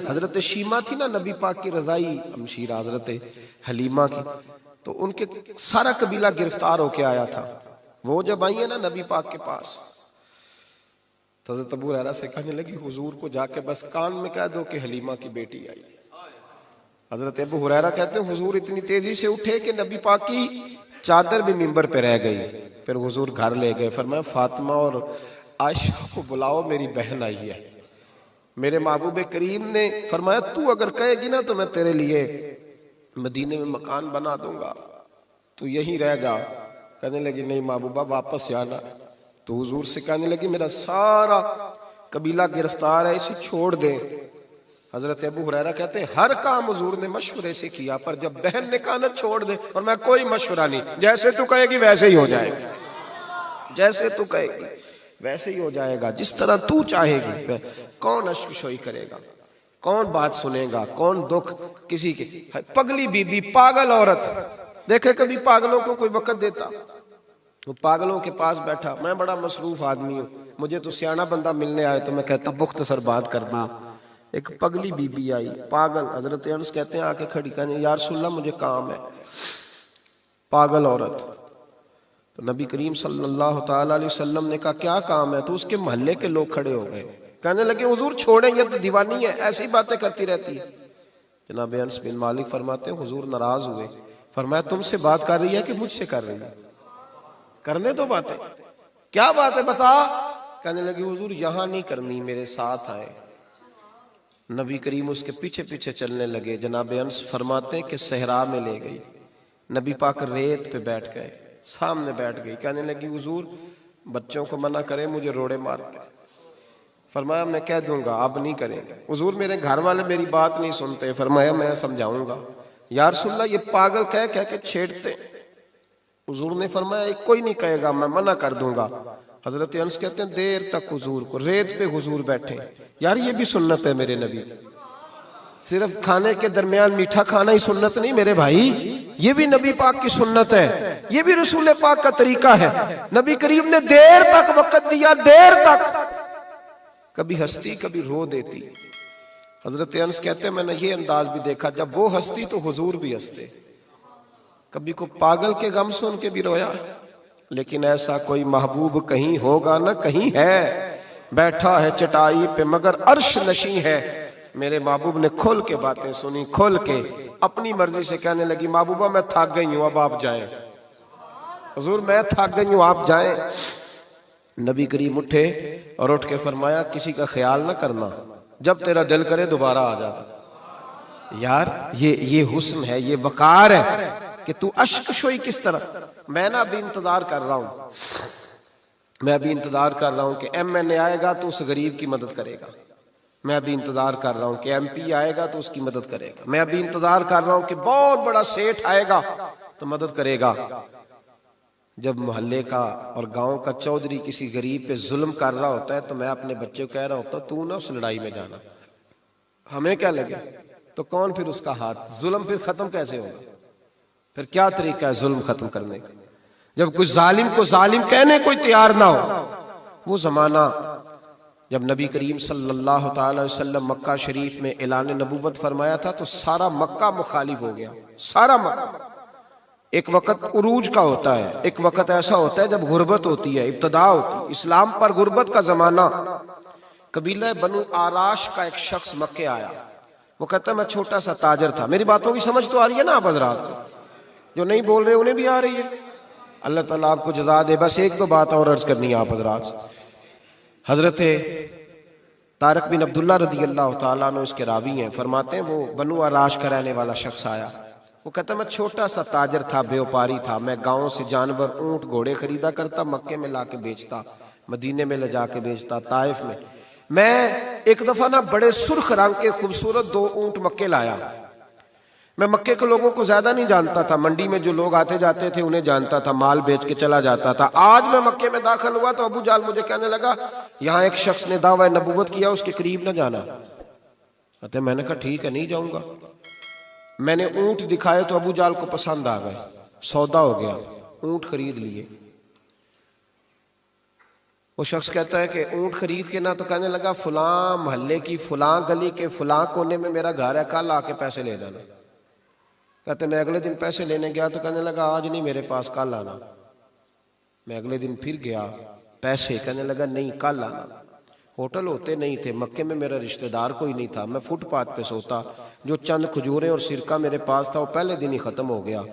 हजरत शीमा थी ना नबी पाक की रजाई हमशीर हजरत हलीमा की, तो उनके सारा कबीला गिरफ्तार होके आया था। वो जब आई है ना नबी पाक के पास, तो हजरत अबू हुरैरा से कहने लगी हुजूर को जाके बस कान में कह दो कि हलीमा की बेटी आई। हजरत अबू हुरैरा कहते हैं हुजूर इतनी तेजी से उठे कि नबी पाक की चादर भी मिंबर पे रह गई। फिर हुजूर घर ले गए, फरमाया फातिमा और आयशा को बुलाओ, मेरी बहन आई है। मेरे महबूब करीम ने फरमाया तू अगर कहेगी ना तो मैं तेरे लिए मदीने में मकान बना दूंगा, तू यहीं रह जा। कहने लगी नहीं महबूबा वापस जाना। तो हुजूर से कहने लगी मेरा सारा कबीला गिरफ्तार है, इसे छोड़ दे। हजरत अबू हुरैरा कहते हैं हर काम हुजूर ने मशवरे से किया, पर जब बहन ने कहा ना छोड़ दे, और मैं कोई मशवरा नहीं, जैसे तू कहेगी वैसे ही हो जाएगा, जैसे तू कहेगी वैसे ही हो जाएगा, जिस तरह तू चाहेगी। कौन अश्कशोई करेगा, कौन बात सुनेगा, कौन दुख किसी के। पगली बीबी, पागल औरत, देखे कभी पागलों को कोई वक्त देता? वो पागलों के पास बैठा, मैं बड़ा मसरूफ आदमी हूँ, मुझे तो सियाना बंदा मिलने आए तो मैं कहता मुख्तसर बात करना। एक पगली बीबी आई, पागल। हजरत अनस कहते हैं आके खड़ी, कहने या रसूलल्लाह मुझे काम है। पागल औरत। तो नबी करीम सल्लल्लाहु ताला अलैहि वसल्लम ने कहा क्या काम है? तो उसके मोहल्ले के लोग खड़े हो गए, कहने लगे हुजूर छोड़ें, ये तो दीवानी है, ऐसी बातें करती रहती है। जनाब अनस बिन मालिक फरमाते हैं हुजूर नाराज हुए, फरमाया तुमसे बात कर रही है कि मुझसे कर रही है? करने दो बातें, क्या बात है बता। कहने लगी हुजूर यहां नहीं करनी, मेरे साथ आए। नबी करीम उसके पीछे पीछे चलने लगे। जनाब अनस फरमाते हैं कि सहरा में ले गई, नबी पाक रेत पे बैठ गए, सामने बैठ गई। कहने लगी हुजूर बच्चों को मना करें, मुझे रोड़े मारते। फरमाया मैं कह दूंगा, अब नहीं करेंगे। हुजूर मेरे घर वाले मेरी बात नहीं सुनते। फरमाया मैं समझाऊंगा। या रसूलल्लाह ये पागल कह कह के छेड़ते। हुजूर ने फरमाया कोई नहीं कहेगा, मैं मना कर दूंगा। हजरत अनस कहते हैं देर तक हुजूर को रेत पे हुजूर बैठे। यार ये भी सुन्नत है मेरे नबी, सिर्फ खाने के दरमियान मीठा खाना ही सुन्नत नहीं मेरे भाई, ये भी नबी पाक की सुन्नत है, ये भी रसूल पाक का तरीका है। नबी करीम ने देर तक वक्त दिया, देर तक, कभी हंसती कभी रो देती। हजरत अनस कहते हैं मैंने ये अंदाज भी देखा, जब वो हंसती तो हुजूर भी हंसते। कभी को पागल के गम सुन के भी रोया। लेकिन ऐसा कोई महबूब कहीं होगा ना कहीं है, बैठा है चटाई पे मगर अर्श नशी है। मेरे महबूब ने खोल के बातें सुनी, खोल के अपनी मर्जी से कहने लगी महबूबा मैं थक गई हूं, अब आप जाएं। हुजूर मैं थक गई हूं, आप जाएं। नबी करीम उठे और उठ के फरमाया किसी का ख्याल ना करना, जब तेरा दिल करे दोबारा आ जा। यार ये हुस्न है, ये वकार है कि तू अश्कशोई किस तरह। मैं ना अभी इंतजार कर रहा हूं, मैं अभी इंतजार कर रहा हूं कि MNA आएगा तो उस गरीब की मदद करेगा। मैं अभी इंतजार कर रहा हूं कि MP आएगा तो उसकी मदद करेगा। मैं अभी इंतजार कर रहा हूं कि बहुत बड़ा सेठ आएगा तो मदद करेगा। जब मोहल्ले का और गांव का चौधरी किसी गरीब पे जुल्म कर रहा होता है तो मैं अपने बच्चे को कह रहा होता तू ना उस लड़ाई में जाना, हमें क्या लगे। तो कौन फिर उसका हाथ, जुल्म फिर खत्म कैसे होगा? फिर क्या तरीका है जुल्म खत्म करने का? जब कुछ जालिम को जालिम कहने कोई तैयार ना हो। वो जमाना जब नबी करीम सल्लल्लाहु ताला अलैहि वसल्लम मक्का शरीफ में ऐलान नबूवत फरमाया था तो सारा मक्का मुखालिफ हो गया, सारा मक्का। एक वक्त उरूज का होता है, एक वक्त ऐसा होता है जब गुर्बत होती है, इब्तदा होती है। इस्लाम पर गुर्बत का जमाना। कबीला बनु आराश का एक शख्स मक्के आया, वो कहता मैं छोटा सा ताजर था। मेरी बातों की समझ तो आ रही है ना आप हज़रात? जो नहीं बोल रहे उन्हें भी आ रही है। अल्लाह ताला आपको जज़ा दे। बस एक दो बात और अर्ज करनी है आप हज़रात। हजरत तारिक बिन अब्दुल्ला रदी अल्लाह ताला अन्हु इसके रावी हैं, फरमाते हैं वो बनु आराश का रहने वाला शख्स आया। वो कहता मैं छोटा सा ताजर था, व्यापारी था। मैं गाँव से जानवर ऊंट घोड़े खरीदा करता, मक्के में ला के बेचता, मदीने में ले जाके बेचता, ताइफ में। मैं एक दफा ना बड़े सुर्ख रंग के खूबसूरत 2 ऊंट मक्के लाया। मैं मक्के के लोगों को ज्यादा नहीं जानता था, मंडी में जो लोग आते जाते थे उन्हें जानता था, माल बेच के चला जाता था। आज मैं मक्के में दाखिल हुआ तो अबू जाल मुझे कहने लगा यहाँ एक शख्स ने दावा नबूवत किया, उसके करीब न जाना। कहते मैंने कहा ठीक है नहीं जाऊंगा। मैंने ऊंट दिखाए तो अबू जाल को पसंद आ गए, सौदा हो गया, ऊंट खरीद लिए। वो शख्स कहता है कि ऊंट खरीद के ना, तो कहने लगा फलां मोहल्ले की फलां गली के फलां कोने में मेरा घर है, कल आके पैसे ले जाना। कहते मैं अगले दिन पैसे लेने गया तो कहने लगा आज नहीं मेरे पास, कल आना। मैं अगले दिन फिर गया, पैसे, कहने लगा नहीं कल आना। होटल होते नहीं थे, मक्के में मेरा रिश्तेदार कोई नहीं था, मैं फुटपाथ पे सोता, जो चंद खजूरें और सिरका मेरे पास था वो पहले दिन ही खत्म हो गया।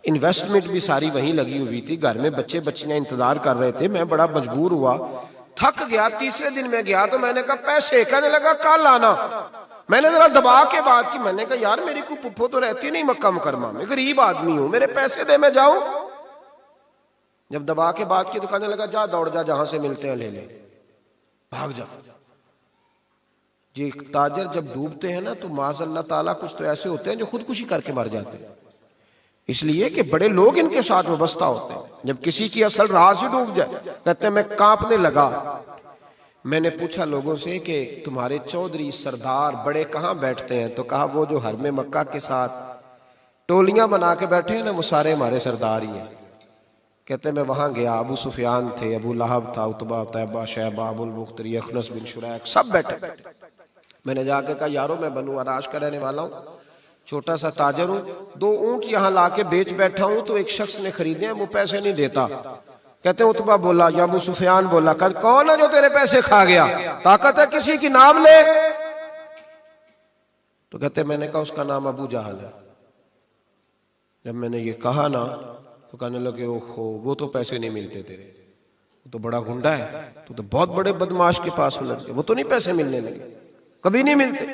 इन्वेस्टमेंट भी सारी वहीं लगी हुई थी, घर में बच्चे बच्चियां इंतजार कर रहे थे, मैं बड़ा मजबूर हुआ, थक गया। तीसरे दिन मैं गया तो मैंने कहा पैसे, कहने लगा कल आना। मैंने जरा दबा के बात की, मैंने कहा यार मेरी कोई पुप्पो तो रहती नहीं मक्का मुकरमा में, गरीब आदमी हूं, मेरे पैसे दे मैं जाऊं। जब दबा के बात की तो कहने लगा जा दौड़ जा, जहां से मिलते हैं ले ले, भाग जा। ये ताजर जब डूबते हैं ना तो माज़अल्लाह ताला कुछ तो ऐसे होते हैं जो खुदकुशी करके मर जाते हैं, इसलिए कि बड़े लोग इनके साथ वाबस्ता होते हैं। जब किसी की असल राह से डूब जाए, कहते हैं मैं कांपने लगा। मैंने पूछा लोगों से कि तुम्हारे चौधरी सरदार बड़े कहाँ बैठते हैं, तो कहा वो जो हरमे मक्का के साथ टोलियां बना के बैठे हैं ना, वो सारे हमारे सरदार ही हैं। कहते मैं वहां गया, अबू सुफियान थे, अबू लहब था, उतबा, तैबा, शैबा, अबुल मुख्तरी, अखनस बिन शुरैक, सब बैठे। मैंने जाके कहा यारो मैं बनु अराश का रहने वाला हूँ, छोटा सा ताजर हूँ, 2 ऊंट यहाँ लाके बेच बैठा हूँ, तो एक शख्स ने खरीदे हैं, वो पैसे नहीं देता। कहते उतबा बोला या अबू सुफियान बोला, कौन है जो तेरे पैसे खा गया, ताकत है किसी की नाम ले। तो कहते मैंने कहा उसका नाम अबू जहल है। जब मैंने ये कहा ना तो कहने लगे ओहो वो तो पैसे नहीं मिलते तेरे, वो तो बड़ा गुंडा है, तू तो बहुत बड़े बदमाश के पास लग गया, वो तो नहीं पैसे मिलने लगे, कभी नहीं मिलते।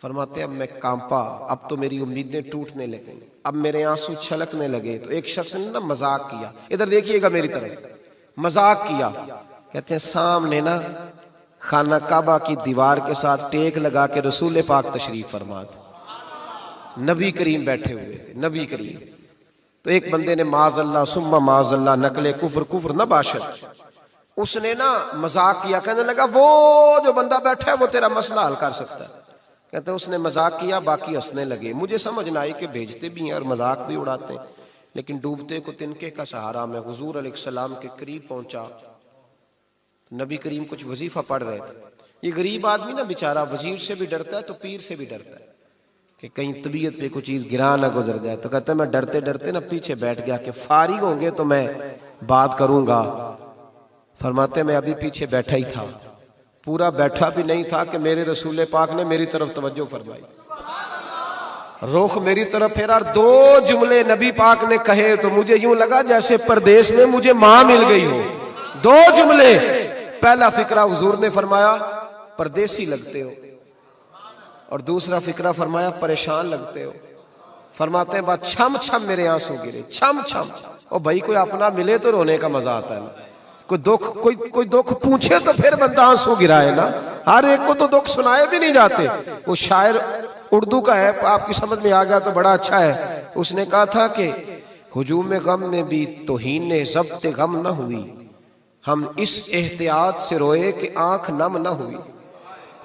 फरमाते अब मैं कांपा, अब तो मेरी उम्मीदें टूटने लगी, अब मेरे आंसू छलकने लगे। तो एक शख्स ने ना मजाक किया, इधर देखिएगा मेरी तरफ, मजाक किया। कहते हैं सामने ना खाना काबा की दीवार के साथ टेक लगा के रसूल पाक तशरीफ फरमा थे, नबी करीम बैठे हुए थे, नबी करीम। तो एक बंदे ने माज़अल्लाह सुम्मा माज़अल्लाह नकले कुफ्र कुफ्र न बाशद, उसने ना मजाक किया, कहने लगा वो जो बंदा बैठा है वो तेरा मसला हल कर सकता है। कहते उसने मजाक किया, बाकी हंसने लगे। मुझे समझ ना आई कि भेजते भी हैं और मजाक भी उड़ाते हैं, लेकिन डूबते को तिनके का सहारा। मैं हुजूर अलैहिस्सलाम के करीब पहुंचा, नबी करीम कुछ वजीफा पढ़ रहे थे। ये गरीब आदमी ना बेचारा वजीर से भी डरता है तो पीर से भी डरता है कि कहीं तबीयत पे कोई चीज गिरा ना गुजर जाए। तो कहता है मैं डरते डरते ना पीछे बैठ गया कि फारिग होंगे तो मैं बात करूंगा। फरमाते मैं अभी पीछे बैठा ही था, पूरा बैठा भी नहीं था कि मेरे रसूल पाक ने मेरी तरफ तवज्जो फरमाई, रुख मेरी तरफ फेरा, 2 जुमले नबी पाक ने कहे तो मुझे यूं लगा जैसे परदेश में मुझे मां मिल गई हो। 2 जुमले। पहला फिक्रा हुजूर ने फरमाया परदेसी लगते हो, और दूसरा फिक्रा फरमाया परेशान लगते हो। फरमाते हैं बात छम छम मेरे आंसू गिरे, छम छम। और भाई कोई अपना मिले तो रोने का मजा आता है ना, कोई दुख पूछे तो फिर बंदा आंसू गिराए ना, हर एक को तो दुख सुनाए भी नहीं जाते। वो शायर उर्दू का है, आपकी समझ में आ गया तो बड़ा अच्छा है। उसने कहा था कि हुजूम गम में भी तौहीन ज़ब्त गम न हुई, हम इस एहतियात से रोए कि आंख नम न हुई।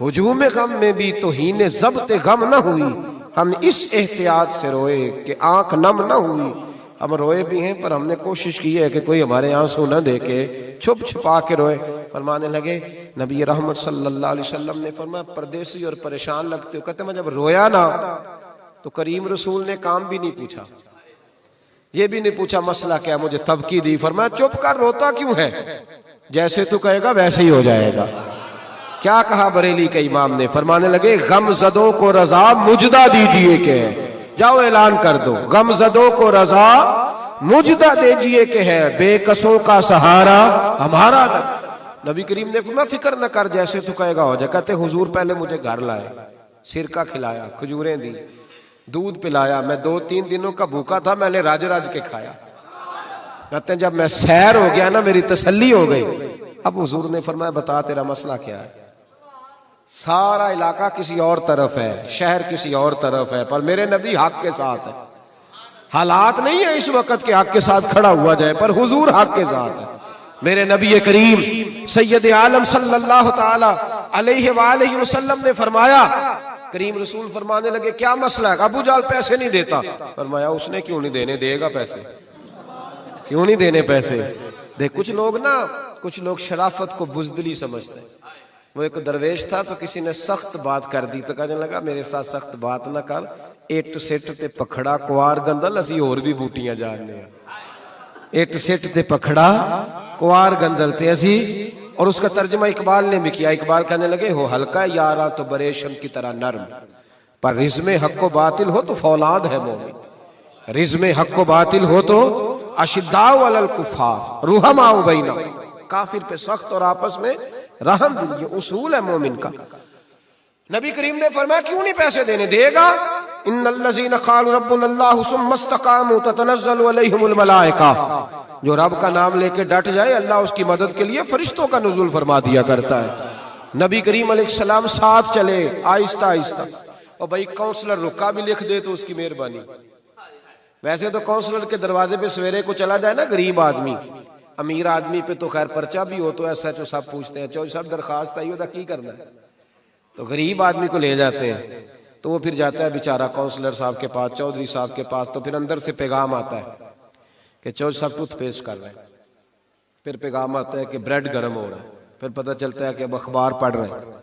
हुजूम गम में भी तौहीन ज़ब्त गम न हुई, हम इस एहतियात से रोए कि आंख नम न हुई। हम रोए भी हैं पर हमने कोशिश की है कि कोई हमारे आंसू न देके छुप छुपा के रोए। फरमाने लगे नबी रहमत सल्लल्लाहु अलैहि वसल्लम ने फरमाया परदेसी और परेशान लगते हो। कहते मैं जब रोया ना तो करीम रसूल ने काम भी नहीं पूछा, ये भी नहीं पूछा मसला क्या, मुझे तबकी दी। फरमाया चुप कर, रोता क्यों है, जैसे तू कहेगा वैसे ही हो जाएगा। क्या कहा बरेली के इमाम ने, फरमाने लगे गमज़दों को रजा मुजदा दीजिए के है, जाओ ऐलान कर दो गमज़दों को रजा मुजदा दीजिए के है, बेकसों का सहारा हमारा। नबी करीम ने फरमाया फिक्र न कर, जैसे तू कहेगा हो जाए। कहते हुजूर पहले मुझे घर लाए, सिरका खिलाया, खजूरें दी, दूध पिलाया, मैं 2-3 दिनों का भूखा था, मैंने राज राज के खाया। कहते जब मैं सैर हो गया ना मेरी तसल्ली हो गई। अब हुजूर ने फरमाया बता तेरा मसला क्या है। सारा इलाका किसी और तरफ है, शहर किसी और तरफ है, पर मेरे नबी हक के साथ है। हालात नहीं है इस वक्त के हक के साथ खड़ा हुआ जाए, पर हुजूर हक के साथ है। मेरे नबी करीम सैयद आलम सल्लल्लाहु ताला अलैहि वालैहि वसल्लम ने फरमाया, करीम रसूल फरमाने लगे क्या मसला है। अबू जाल पैसे नहीं देता। फरमाया उसने क्यों नहीं देने, देगा पैसे, क्यों नहीं देने पैसे। देख कुछ लोग ना कुछ लोग शराफत को बुजदिली समझते हैं। वो एक दरवेश था तो किसी ने सख्त बात कर दी तो कहने लगा मेरे साथ सख्त बात ना कर, इट सिट ते पखड़ा कुआर गंदल असी होर भी बूटियां जानने हैं। इट सिट ते पखड़ा कुआर गंदल ते असी। और उसका तर्जमा इकबाल ने भी किया। इकबाल कहने लगे हो हल्का यारा तो बरेशम की तरह नर्म, पर रिज़्मे हक व बातिल हो तो फौलाद है मोमिन। रिज़्मे हक व बातिल हो तो अशिद्दाउ अलल कुफ़ार रुहमाउ बैना, काफिर पे सख्त और आपस में रहम दिल, ये उसूल है मोमिन का। नबी करीम ने फरमाया क्यों नहीं पैसे देने, देगा। इन्नल्लज़ीना क़ालू रब्बुनल्लाहु सुम्मा इस्तक़ामू ततनज़्ज़लु अलैहिमुल मलाइका, जो रब का नाम लेके डट जाए अल्लाह उसकी मदद के लिए फरिश्तों का नुज़ूल फरमा दिया करता है। नबी करीम अलैहिस्सलाम साथ चले आहिस्ता आहिस्ता। और भाई काउंसलर रुका भी लिख दे तो उसकी मेहरबानी। वैसे तो काउंसलर के दरवाजे पे सवेरे को चला जाए ना गरीब आदमी, अमीर आदमी पे तो खैर पर्चा भी हो तो SHO साहब पूछते हैं चौधरी साहब दरखास्त आई होता की करना है, तो गरीब आदमी को ले जाते हैं। तो वो फिर जाता है बेचारा काउंसलर साहब के पास, चौधरी साहब के पास। तो फिर अंदर से पैगाम आता है कि चौधरी साहब टूथपेस्ट कर रहे हैं। फिर पैगाम आता है कि ब्रेड गर्म हो रहा है। फिर पता चलता है कि अब अखबार पढ़ रहे हैं।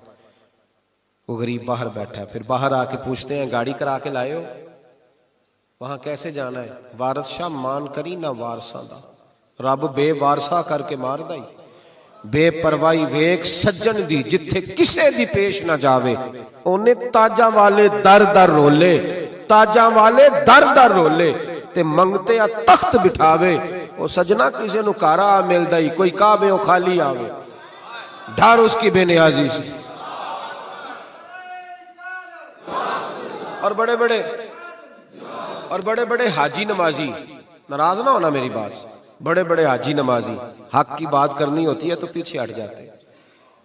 वो गरीब बाहर बैठा है। फिर बाहर आके पूछते हैं गाड़ी करा के लाए हो, वहां कैसे जाना है? वारस शाह मान करी ना वारसा दा, रब बेवारसा करके मार दाई। बेपरवाही वेख सज्जन दी जिथे किसे दी पेश ना जावे, ओने ताजा वाले दर दर रोले, ताजा वाले दर दर रोले ते मंगते आ तख्त बिठावे। ओ सजना किसे नु कारा मिलदा ही, कोई काबे ओ खाली आवे, डर उसकी बेनियाजी से। और बड़े बड़े हाजी नमाजी, नाराज ना होना मेरी बात, बड़े बड़े हाजी नमाजी हक की बात करनी होती है तो पीछे हट जाते हैं।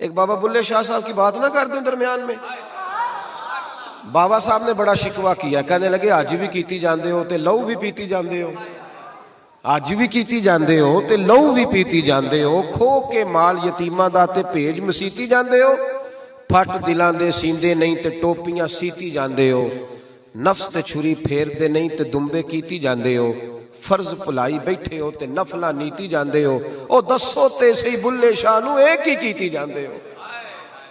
एक बाबा बुल्ले शाह साहब की बात ना कर दूं दरमियान में। बाबा साहब ने बड़ा शिकवा किया, कहने लगे हाजी भी कीती जाते हो ते लहू भी पीती जाते हो, हाजी भी कीती जाते हो ते लहू भी पीती जाते हो, खो के माल यतीमां दा ते भेज मसीती जाते हो, फट दिलां दे सींदे नहीं ते टोपियां सीती जाते हो, नफ्स ते छुरी फेरदे नहीं ते दुंबे कीती जाते हो, फर्ज भुलाई बैठे हो ते नफला नीति जाते हो। ओ दसो ते सही बुल्ले शाह नू एक ही कीती जाते हो,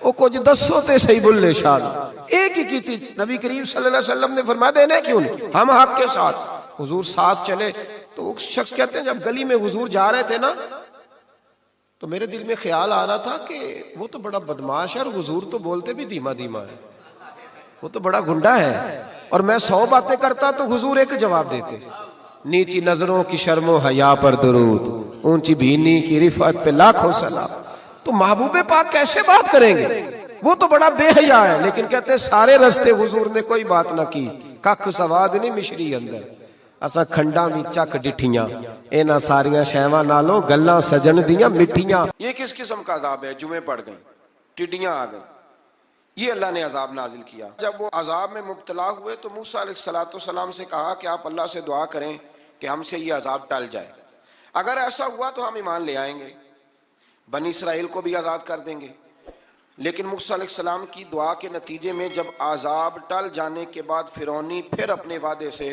ओ कुछ दसो ते सही बुल्ले शाह नू एक ही कीती। नबी करीम सल्लल्लाहु अलैहि वसल्लम ने फरमाया देने क्यों नहीं, हम हक के साथ। हुजूर साथ चले तो वो शख्स कहते हैं जब गली में हुजूर जा रहे थे ना तो मेरे दिल में ख्याल आ रहा था कि वो तो बड़ा बदमाश है और हुजूर तो बोलते भी धीमा धीमा है, वो तो बड़ा गुंडा है। और मैं 100 बातें करता तो हुजूर एक जवाब देते, नीची नजरों की शर्मो हया पर दुरूद, ऊंची बीनी की रिफत पे लाखों सलाम। तो महबूबे पाक कैसे बात करेंगे, वो तो बड़ा बेहया है। लेकिन कहते सारे रस्ते हुजूर ने कोई बात ना की, कख सवाद नहीं मिश्री अंदर, असा खंडा भी चक डिठियां, इन्हां सारियां शैवां नालों गल्लां सजन दियां मिठियां। ये किस किस्म का अजाब है, जुमे पड़ गई, टिड्डियां आ गई, ये अल्लाह ने अजाब नाजिल किया। जब वो अजाब में मुब्तला हुए तो मूसा अलैहिस्सलाम से कहा कि आप अल्लाह से दुआ करें कि हमसे ये अजाब टल जाए। अगर ऐसा हुआ तो हम ईमान ले आएंगे, बनी इसराइल को भी आज़ाद कर देंगे। लेकिन मूसा अलैहिस्सलाम की दुआ के नतीजे में जब अजाब टल जाने के बाद फिरौनी फिर अपने वादे से